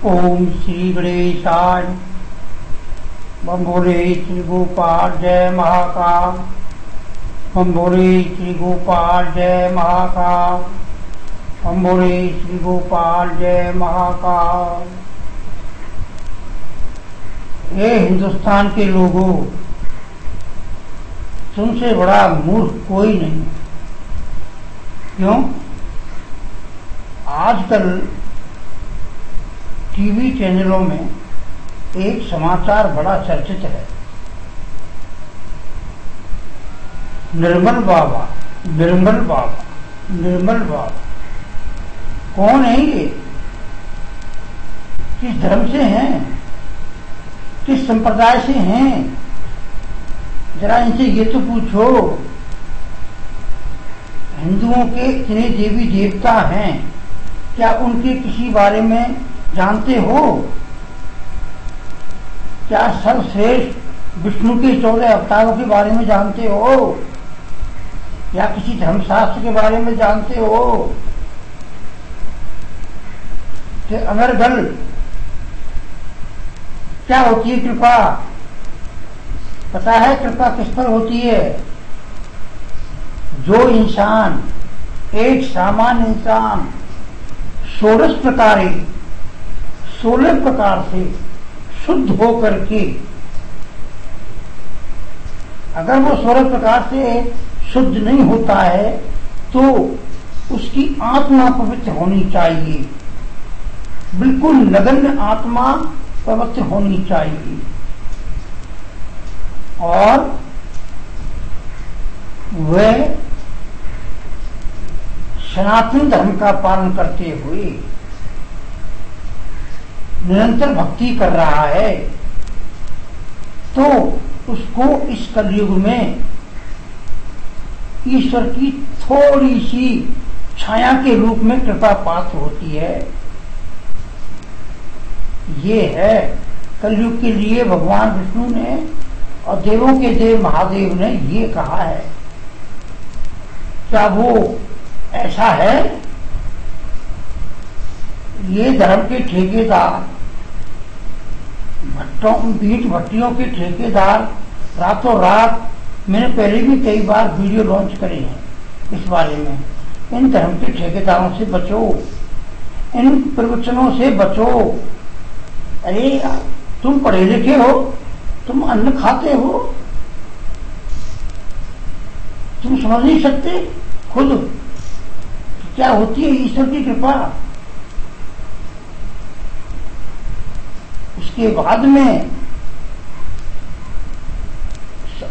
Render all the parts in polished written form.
ओम श्री गणेशाय। बम बोले श्री गोपाल जय महाकाल। बम बोले श्री गोपाल जय महाकाल। बम बोले श्री गोपाल जय महाकाल। ये हिंदुस्तान के लोगों, तुमसे बड़ा मूर्ख कोई नहीं। क्यों? आजकल टीवी चैनलों में एक समाचार बड़ा चर्चित है। निर्मल बाबा, निर्मल बाबा, निर्मल बाबा। कौन है ये? किस धर्म से हैं? किस संप्रदाय से हैं? जरा इनसे ये तो पूछो। हिंदुओं के इतने देवी देवता हैं, क्या उनके किसी बारे में जानते हो? क्या सर्वश्रेष्ठ विष्णु के 14 अवतारों के बारे में जानते हो? या किसी धर्मशास्त्र के बारे में जानते हो? कि अनर्गल क्या होती है कृपा? पता है कृपा किस पर होती है? जो इंसान, एक सामान्य इंसान 16 प्रकार से शुद्ध होकर के, अगर वो 16 प्रकार से शुद्ध नहीं होता है तो उसकी आत्मा पवित्र होनी चाहिए। बिल्कुल नगण्य आत्मा पवित्र होनी चाहिए। और वह सनातन धर्म का पालन करते हुए निरंतर भक्ति कर रहा है, तो उसको इस कलयुग में ईश्वर की थोड़ी सी छाया के रूप में कृपा पात्र होती है। ये है कलयुग के लिए भगवान विष्णु ने और देवों के देव महादेव ने ये कहा है। क्या वो ऐसा है? ये धर्म के ठेकेदार, ईंट भट्टियों के ठेकेदार रातों रात, मैंने पहले भी कई बार वीडियो लॉन्च करे हैं इस बारे में। इन धर्म के ठेकेदारों से बचो, इन प्रवचनों से बचो। अरे यार, तुम पढ़े लिखे हो, तुम अन्न खाते हो, तुम समझ नहीं सकते खुद क्या होती है ईश्वर की कृपा। उसके बाद में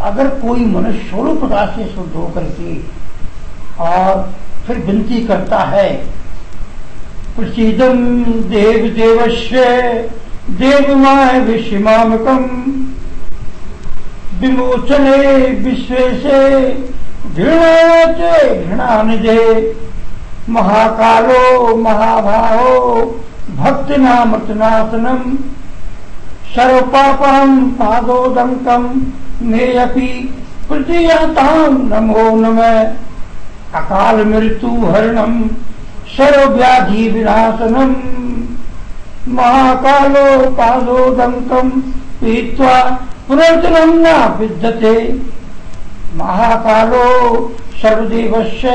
अगर कोई मनुष्य 16 प्रकार से शुद्ध होकर के और फिर विनती करता है, प्रसीदम देव देवस्य देवमाय विषमामकम विमोचने विश्वेशे घृणाते घृणानिधे महाकालो महाभावो भक्तिनामृतनाशनम सर्वपापहं पादोदंकम मेयपि प्रतियातां नमो नमः अकाल मृत्यु हरणम सर्वव्याधि विनाशनम महाकालो पादोदंकम पीत्वा पुनर्जन्म न विद्यते महाकालो सर्वदेवस्य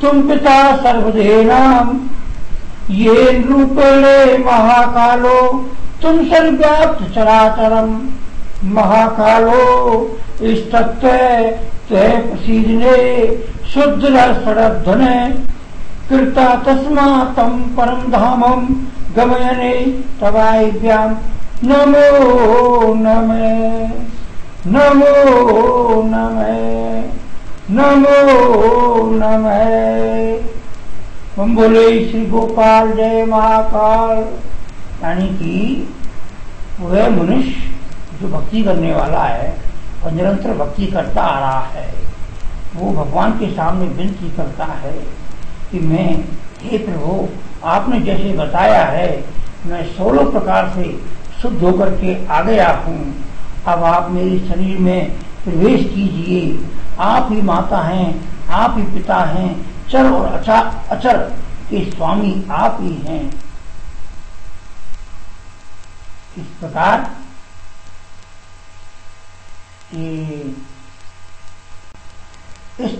तुम पिता सर्वदेनाम ये रूपेणे महाकालो तुम सर्वव्याप्त चराचरम महाकालो इस तत्व तय प्रसीदने शुद्ध रसड़ध्वने कृता तस्मा तम परम धामम गमयने तवाभ्याम नमो नमः नमो नमः नमो नमः। हम बोले श्री गोपाल जय महाकाल। यानी कि वह मनुष्य जो भक्ति करने वाला है और निरंतर भक्ति करता आ रहा है, वो भगवान के सामने विनती करता है कि मैं, हे प्रभु, आपने जैसे बताया है मैं 16 प्रकार से शुद्ध होकर के आ गया हूँ, अब आप मेरे शरीर में प्रवेश कीजिए। आप ही माता हैं, आप ही पिता हैं, चर और अचर के स्वामी आप ही हैं। इस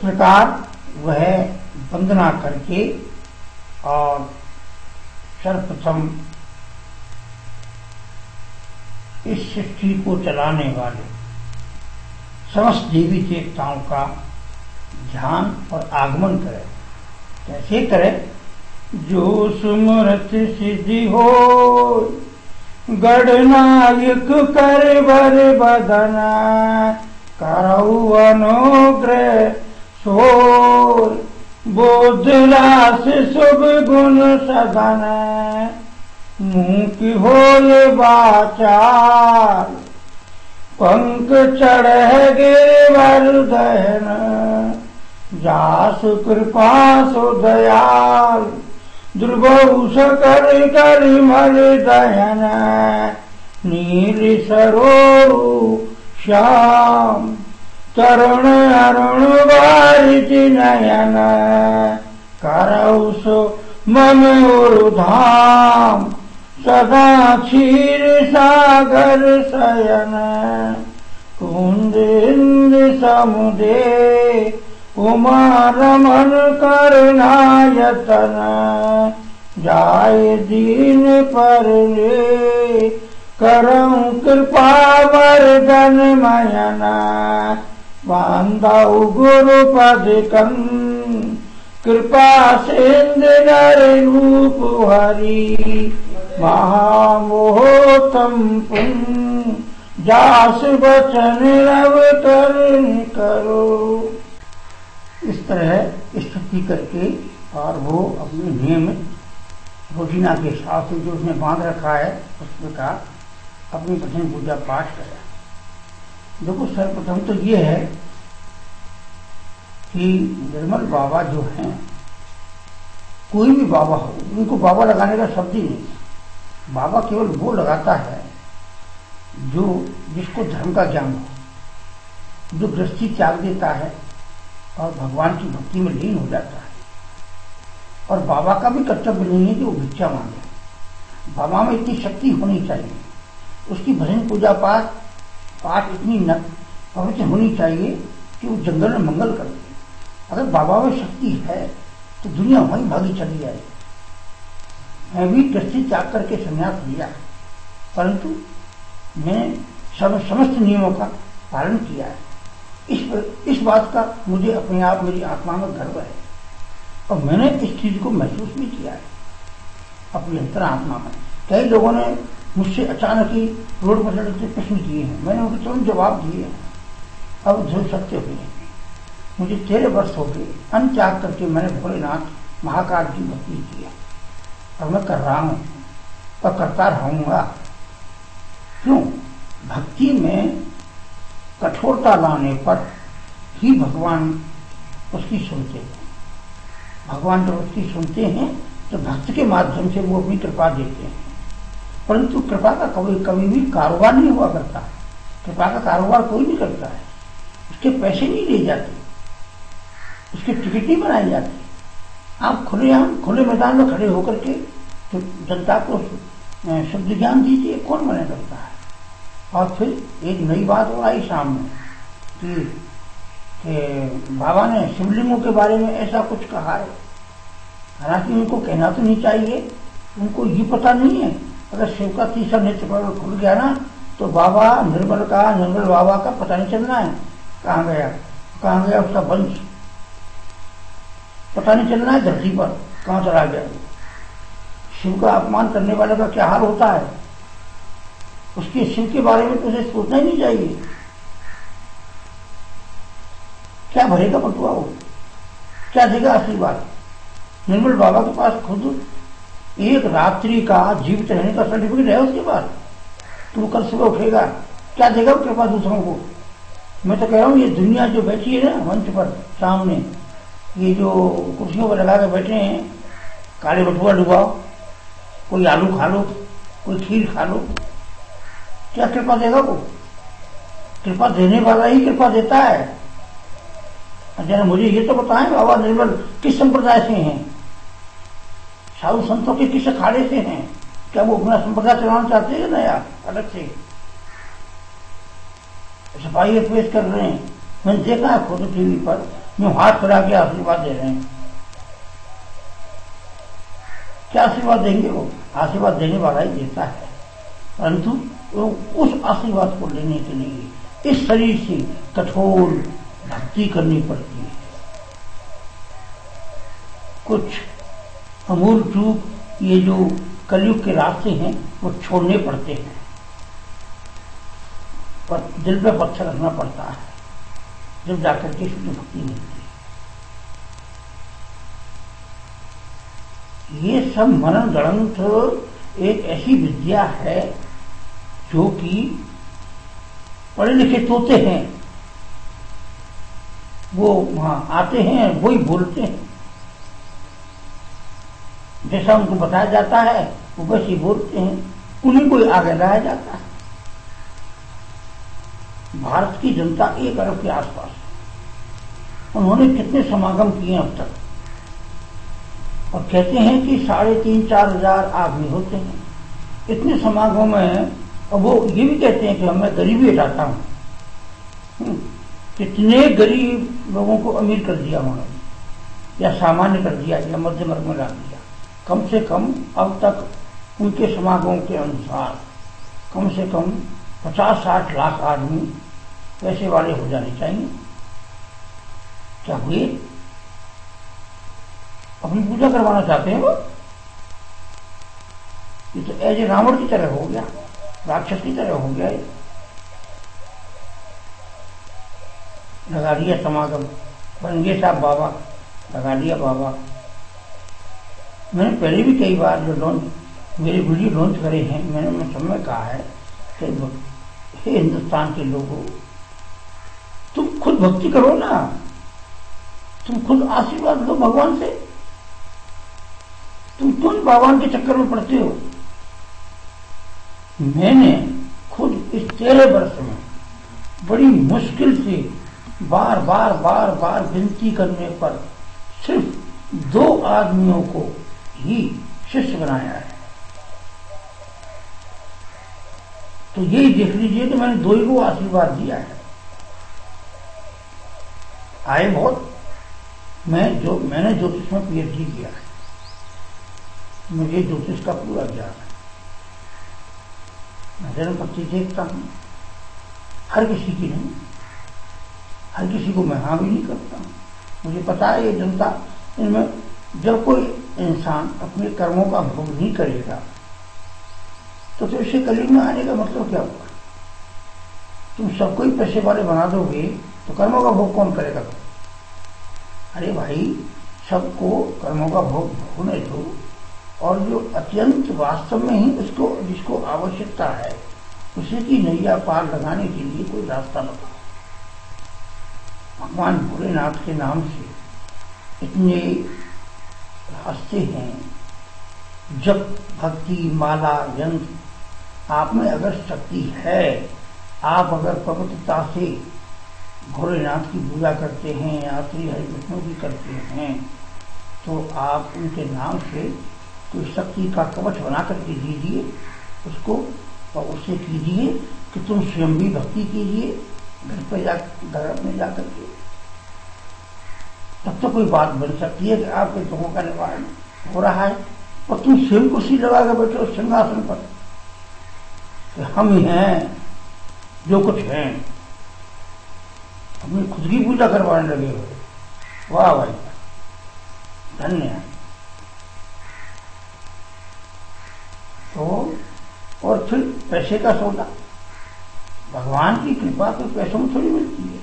प्रकार वह वंदना करके और सर्वप्रथम इस सृष्टि को चलाने वाले समस्त देवी देवताओं का ध्यान और आगमन करे। कैसे करे? जो सुमरत सिद्धि हो गणनायक कर बर बदन करऊ अनुग्रह सोर बोध रास शुभ गुण सदन मुंह की हो ये वाचार पंख चढ़ गिरवर दहन जास कृपा सो दयाल दुर्बहुष कर मल दयन नील सरोरु श्याम तरुण अरुण वारिज नयन करऊ सो मम धाम सदा क्षीर सागर शयन कुंद इंद्र समुदे उमा रमन करनायतन जाय दीन पर ले करऊं कृपा वर्धन मयन बांधऊ गुरु पद कं कृपा सिंध नर रूप हरि महामोहतम पुण्य जास वचन अवतरण करो। इस तरह स्तुति करके और वो अपने नियमित रोजीना के हिसाब से जो उसने बांध रखा है उस प्रकार अपनी भजन पूजा पाठ करे। देखो सर्वप्रथम तो ये है कि निर्मल बाबा जो हैं, कोई भी बाबा हो, उनको बाबा लगाने का शब्द ही नहीं। बाबा केवल वो लगाता है जो जिसको धर्म का ज्ञान हो, जो गृहस्थी त्याग देता है और भगवान की भक्ति में लीन हो जाता है। और बाबा का भी कर्तव्य नहीं है कि वो भिक्षा मांगे। बाबा में इतनी शक्ति होनी चाहिए, उसकी भजन पूजा पाठ इतनी पवित्र होनी चाहिए कि वो जंगल में मंगल कर दे। अगर बाबा में शक्ति है तो दुनिया वहीं भागी चली जाए। मैं भी गृहस्थी त्याग करके संन्यास लिया, परंतु मैंने समस्त नियमों का पालन किया है। इस बात का मुझे अपने आप मेरी आत्मा में गर्व है और मैंने इस चीज को महसूस भी किया है अपनी अंतरात्मा में। कई लोगों ने मुझसे अचानक ही रोड पर चढ़ते प्रश्न किए हैं, मैंने उनको तुरंत जवाब दिए हैं। अब ध्रुव सत्य हुए हैं। मुझे 13 वर्ष हो गए अन्न त्याग करके मैंने भोलेनाथ महाकाल की भक्ति की है और मैं कर रहा हूं और करता रहूंगा। क्यों? भक्ति में कठोरता लाने पर ही भगवान उसकी सुनते हैं। भगवान जब उसकी सुनते हैं तो भक्त के माध्यम से वो अपनी कृपा देते हैं, परंतु कृपा का कभी भी कारोबार नहीं हुआ करता। कृपा का कारोबार कोई नहीं करता है। उसके पैसे नहीं लिए जाते, उसकी टिकट नहीं बनाई जाती। आप खुले मैदान में खड़े होकर के तो जनता को शुद्ध ज्ञान दीजिए, कौन मना करता है। और फिर एक नई बात और आई सामने कि बाबा ने शिवलिंगों के बारे में ऐसा कुछ कहा है। हालांकि उनको कहना तो नहीं चाहिए, उनको ये पता नहीं है अगर शिव का तीसरा नेत्र पर खुल गया ना तो बाबा निर्मल बाबा का पता नहीं चलना है। कहाँ गया उसका वंश, पता नहीं चलना है धरती पर कहाँ चला गया। शिव का अपमान करने वाले का क्या हाल होता है, उसके शिव के बारे में तो उसे सोचना ही नहीं चाहिए। क्या भरेगा बटुआ वो, क्या देगा आशीर्वाद। निर्मल बाबा के पास खुद एक रात्रि का जीवित रहने का सर्टिफिकेट है उसके पास, तो वो कल सुबह उठेगा, क्या देगा उसके पास दूसरों को। मैं तो कह रहा हूँ ये दुनिया जो बैठी है ना मंच पर सामने, ये जो कुर्सियों पर लगा के बैठे हैं, काले बटुआ डुबाओ, कोई आलू खा लो, कोई खीर खा लो, क्या कृपा देगा वो। कृपा देने वाला ही कृपा देता है। जरा मुझे ये तो बताएं बाबा निर्मल किस संप्रदाय से हैं, साधु संतों के किस अखाड़े से हैं, क्या वो अपना संप्रदाय चलाना चाहते हैं नया अलग से? सफाई पेश कर रहे हैं, मैंने देखा है फोटो टीवी पर, यूं हाथ फैला के आशीर्वाद दे रहे हैं। क्या आशीर्वाद देंगे? वो आशीर्वाद देने वाला ही देता है, परंतु वो उस आशीर्वाद को लेने के लिए इस शरीर से कठोर भक्ति करनी पड़ती है। कुछ अमूल चूक ये जो कलयुग के रास्ते हैं वो छोड़ने पड़ते हैं, पर दिल पे पत्थर रखना पड़ता है, जब जाकर के शुद्ध भक्ति मिलती है। ये सब मनन ग्रंथ एक ऐसी विद्या है जो कि पढ़े लिखे तोते हैं, वो वहां आते हैं वही बोलते हैं, जैसा उनको बताया जाता है वो वैसे बोलते हैं, उन्हीं को आगे लाया जाता है। भारत की जनता 1 अरब के आसपास, उन्होंने कितने समागम किए अब तक, और कहते हैं कि 3,500-4 हजार आदमी होते हैं इतने समागमों में। और वो ये भी कहते हैं कि मैं गरीबी हटाता हूं। कितने गरीब लोगों को अमीर कर दिया उन्होंने, या सामान्य कर दिया, या मध्यम वर्ग में डाल दिया। कम से कम अब तक उनके समागमों के अनुसार कम से कम 50-60 लाख आदमी पैसे वाले हो जाने चाहिए। क्या हुए? अपनी पूजा करवाना चाहते हैं वो? ये तो ऐसे रावण की तरह हो गया, राक्षस की तरह हो गया। लगा लिया समागम, बन साहब बाबा, लगा लिया बाबा। मैंने पहले भी कई बार जो मेरे वीडियो लॉन्च करे हैं, मैंने सब में कहा है कि हे हिंदुस्तान के लोगों, तुम खुद भक्ति करो ना, तुम खुद आशीर्वाद लो भगवान से। तुम क्यों भगवान के चक्कर में पड़ते हो? मैंने खुद इस 13 वर्ष में बड़ी मुश्किल से बार बार विनती करने पर सिर्फ 2 आदमियों को ही शिष्य बनाया है। तो यही देख लीजिए कि मैंने 2 ही को आशीर्वाद दिया है। आए बहुत, मैंने ज्योतिष में PhD किया है, मुझे ज्योतिष का पूरा ज्ञान है। मैं जन्म पत्ती देखता हूं, हर किसी की नहीं, हर किसी को मैं हाँ भी नहीं करता हूं। मुझे पता है ये जनता, इनमें जब कोई इंसान अपने कर्मों का भोग नहीं करेगा तो फिर इसे कलयुग में आने का मतलब क्या होगा? तुम सबको ही पैसे वाले बना दोगे तो कर्मों का भोग कौन करेगा? अरे भाई, सबको कर्मों का भोग होने दो, और जो अत्यंत वास्तव में ही उसको जिसको आवश्यकता है उसी की नैया पार लगाने के लिए कोई रास्ता बताओ। भगवान भोलेनाथ के नाम से इतने रास्ते हैं। जब भक्ति, माला, यंत्र, आप में अगर शक्ति है, आप अगर पवित्रता से भोलेनाथ की पूजा करते हैं या श्री हरि विष्णु की करते हैं, तो आप उनके नाम से कोई शक्ति का कवच बना करके दीजिए उसको, और उससे कीजिए कि तुम स्वयं भी भक्ति कीजिए घर में जाकर के। तब तो कोई बात बन सकती है कि आपके दुखों का निवारण हो रहा है, और तुम स्वयं कुर्सी लगा कर बैठे हो सिंहासन पर कि हम ही हैं जो कुछ हैं, अपनी खुद की पूजा करवाने लगे हुए। वाह भाई, धन्य है। तो और फिर पैसे का सौदा, भगवान की कृपा तो पैसों में थोड़ी मिलती है,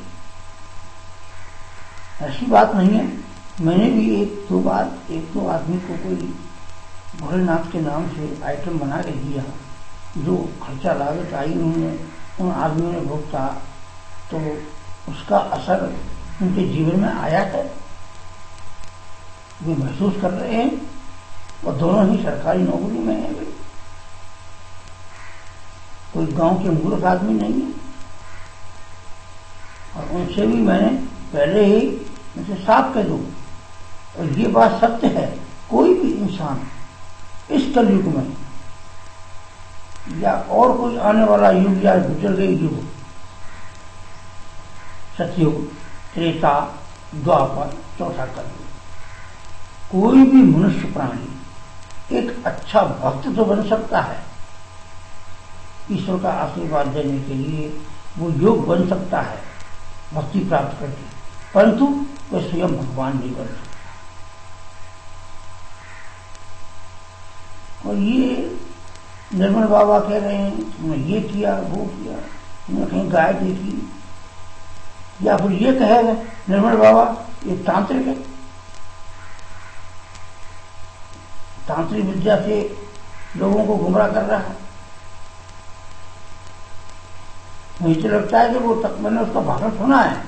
ऐसी बात नहीं है। मैंने भी 1-2 बार 1-2 आदमी को कोई भोलेनाथ के नाम से आइटम बना के दिया, जो खर्चा लागत आई उन आदमियों ने भुगता, तो उसका असर उनके जीवन में आया है, वो महसूस कर रहे हैं, और दोनों ही सरकारी नौकरी में हैं। कोई गांव के मूर्ख आदमी नहीं है, और उनसे भी मैंने पहले ही उनसे साफ कह दूं, और ये बात सत्य है, कोई भी इंसान इस कलयुग में या और कोई आने वाला युग या गुजर गई युग, सतयुग, त्रेता, द्वापर, चौथा कलयुग, कोई भी मनुष्य प्राणी एक अच्छा भक्त तो बन सकता है, ईश्वर का आशीर्वाद देने के लिए वो योग बन सकता है भक्ति प्राप्त करके, परंतु वह स्वयं भगवान नहीं बन सकता। और ये निर्मल बाबा कह रहे हैं तुमने ये किया वो किया, तुमने कहीं गाय देखी, या फिर ये कहेगा निर्मल बाबा ये तांत्रिक है, तांत्रिक विद्या से लोगों को गुमराह कर रहा है। मुझे लगता है कि वो तक मैंने उसका भाषण सुना है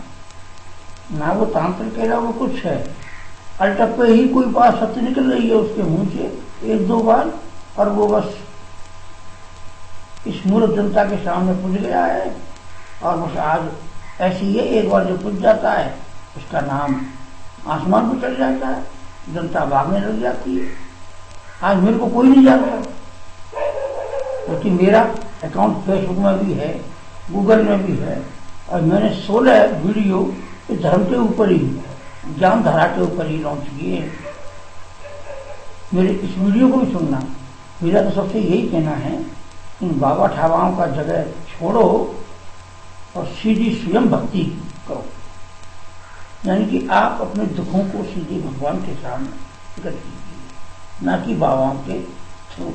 ना, वो तांत्रिक कह रहा वो कुछ है, अल्टप पे ही कोई बात सत्य निकल रही है उसके मुंह से एक दो बार, और वो बस इस मूर्ख जनता के सामने पुज गया है, और बस आज ऐसी ही एक बार जो पुज जाता है उसका नाम आसमान पर चढ़ जाता है, जनता भागने लग जाती है। आज मेरे को कोई नहीं जानता, क्योंकि मेरा अकाउंट फेसबुक में भी है, गूगल में भी है, और मैंने 16 वीडियो धर्म के ऊपर ही, ज्ञान धारा के ऊपर ही लॉन्च किए। मेरे इस वीडियो को भी सुनना। मेरा तो सबसे यही कहना है, इन बाबा ठावाओं का जगह छोड़ो और सीधी स्वयं भक्ति करो, यानी कि आप अपने दुखों को सीधे भगवान के सामने प्रकट कीजिए, ना कि बाबाओं के थ्रू।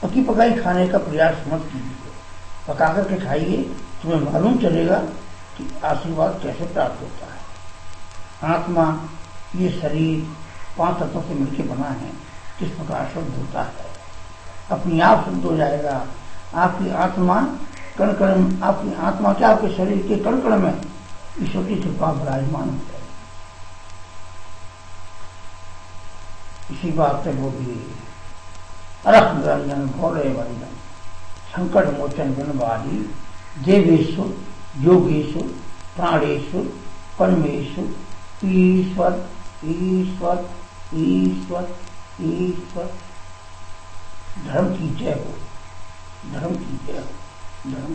पकी पकाई खाने का प्रयास मत कीजिए, पका करके खाइए, तुम्हें मालूम चलेगा कि आशीर्वाद कैसे प्राप्त होता है। आत्मा, ये शरीर 5 तत्वों से मिलकर बना है, किस प्रकार शुद्ध होता है, अपनी आप शुद्ध हो जाएगा। आपकी आत्मा कण कण, आपकी आत्मा क्या आपके शरीर के कण कण में ईश्वर की कृपा विराजमान हो जाएगी। इसी बात से वो भी अरख निरंजन भोले वंदन संकट मोचन गुणवादी देवेश्वर योगेश्वर प्राणेश्वर परमेश्वर ईश्वर ईश्वर ईश्वर ईश्वर। धर्म की जय हो, धर्म की जय हो, धर्म।